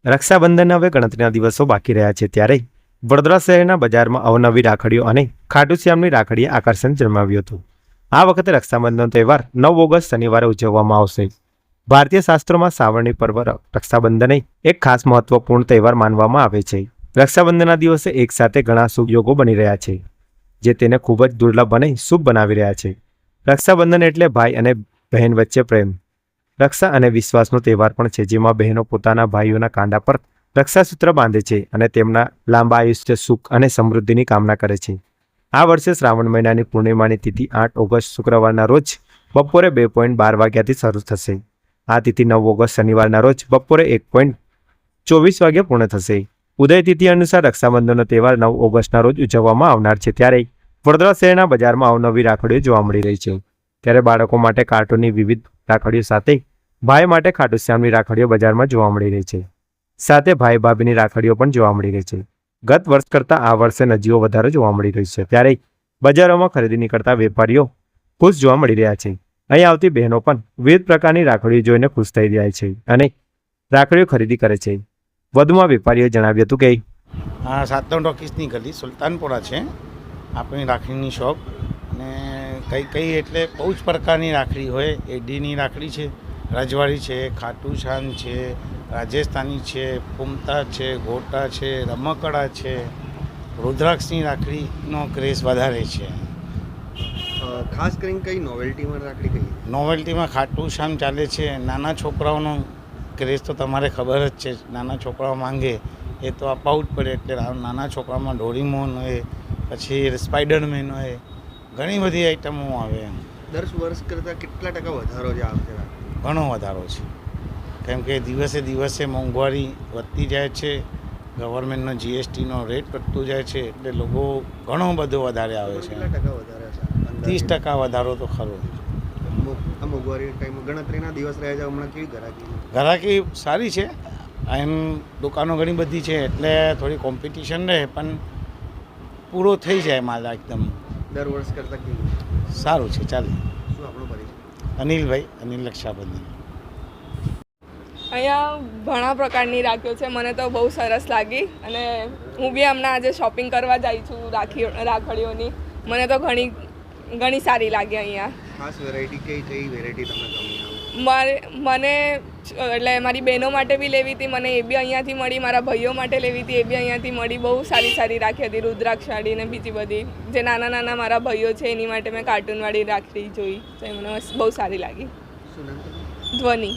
રક્ષાબંધનના હવે ગણતરીના દિવસો બાકી રહ્યા છે ત્યારે વડોદરા શહેરના બજારમાં અવનવી રાખડીઓ અને ખાટુ શ્યામની રાખડીએ આકર્ષણ જમાવ્યું હતું। આ વખતે રક્ષાબંધનનો તહેવાર 9 ઓગસ્ટ શનિવારે ઉજવવામાં આવશે। ભારતીય શાસ્ત્રોમાં શ્રાવણી પર્વ રક્ષાબંધનને એક ખાસ મહત્વપૂર્ણ તહેવાર માનવામાં આવે છે। રક્ષાબંધનના દિવસે એકસાથે ઘણા શુભ યોગો બની રહ્યા છે, જે તેને ખૂબ જ દુર્લભ અને શુભ બનાવી રહ્યા છે। રક્ષાબંધન એટલે ભાઈ અને બહેન વચ્ચે પ્રેમ, રક્ષા અને વિશ્વાસનો તહેવાર પણ છે, જેમાં બહેનો પોતાના ભાઈઓના કાંડા પર રક્ષાસૂત્ર બાંધે છે અને તેમના લાંબા આયુષ્ય, સુખ અને સમૃદ્ધિની કામના કરે છે। આ વર્ષે શ્રાવણ મહિનાની પૂર્ણિમાની તિથિ 8 ઓગસ્ટ શુક્રવારના રોજ બપોરે 2:12 વાગ્યાથી શરૂ થશે। આ તિથિ 9 ઓગસ્ટ શનિવારના રોજ બપોરે 1:24 વાગ્યે પૂર્ણ થશે। ઉદય તિથિ અનુસાર રક્ષાબંધનનો તહેવાર 9 ઓગસ્ટના રોજ ઉજવવામાં આવનાર છે, ત્યારે વડોદરા શહેરના બજારમાં અવનવી રાખડીઓ જોવા મળી રહી છે। ત્યારે બાળકો માટે કાર્ટૂનની વિવિધ રાખડીઓ સાથે ભાઈ માટે ખાટુ શ્યામની રાખડીઓ બજારમાં જોવા મળી રહી છે। સાથે ભાઈ ભાભીની રાખડીઓ પણ જોવા મળી રહી છે। ગત વર્ષ કરતાં આ વર્ષે નજીવો વધારો જોવા મળી રહ્યો છે, ત્યારે બજારોમાં ખરીદી નીકળતા વેપારીઓ ખુશ જોવા મળી રહ્યા છે। અહીં આવતી બહેનો પણ વિવિધ પ્રકારની રાખડીઓ જોઈને ખુશ થઈ રહ્યા છે અને રાખડીઓ ખરીદી કરે છે। વધુમાં વેપારીઓએ જણાવ્યું હતું કે 7 ટોકીસની ગલી સુલતાનપુરા છે આપણી રાખડીની શોપ, અને કઈ એટલે બહુ જ પ્રકારની રાખડી હોય। એડીની રાખડી છે, રજવાડી છે, ખાટુ શ્યામ છે, રાજસ્થાની છે, પુમતા છે, ગોટા છે, રમકડા છે, રુદ્રાક્ષની રાખડીનો ક્રેઝ વધારે છે। ખાસ કરીને કઈ નોવેલ્ટીમાં રાખડી કઈ? નોવેલ્ટીમાં ખાટુ શ્યામ ચાલે છે। નાના છોકરાઓનો ક્રેઝ તો તમારે ખબર જ છે, નાના છોકરાઓ માંગે એ તો અપાવું જ પડે, એટલે નાના છોકરામાં ડોરીમોન હોય, પછી સ્પાઈડરમેન હોય, ઘણી બધી આઈટમો આવે। 10 વર્ષ કરતાં કેટલા ટકા વધારો છે આ વખતે? ઘણો વધારો છે, કેમ કે દિવસે દિવસે મોંઘવારી વધતી જાય છે, ગવર્મેન્ટનો જીએસટીનો રેટ વધતું જાય છે, એટલે લોકો ઘણો બધો વધારે આવે છે। કેટલા ટકા વધારે છે? 30% વધારો તો ખરો। આ મોંઘવારી ટાઈમ ગણતરીના દિવસ રહ્યા છે, હમણાં કેવી ગ્રાહકી સારી છે। એમ દુકાનો ઘણી બધી છે, એટલે થોડી કોમ્પિટિશન રહે, પણ પૂરો થઈ જાય માલ એકદમ। દર વર્ષ કરતાં કેવું સારું છે, ચાલે। શું આપણો પરિચય? અનિલભાઈ, અનિલ રક્ષાબંધન। અહીંયા ઘણા પ્રકારની રાખીઓ છે, મને તો બહુ સરસ લાગી, અને હું બી હમણાં આજે શોપિંગ કરવા જાય છું રાખડીઓની। મને તો ઘણી સારી લાગી અહીંયા। ખાસ વેરાયટી કઈ વેરાયટી તમને ગમી? મને એટલે મારી બહેનો માટે બી લેવી હતી, મને એ બી અહીંયાથી મળી, મારા ભાઈઓ માટે લેવી હતી, એ બી અહીંયાથી મળી। બહુ સારી રાખી હતી, રુદ્રાક્ષવાળી ને બીજી બધી જે નાના મારા ભાઈઓ છે એની માટે મેં કાર્ટૂનવાળી રાખડી જોઈ, તો એ મને બહુ સારી લાગી। શું નામ? ધ્વનિ।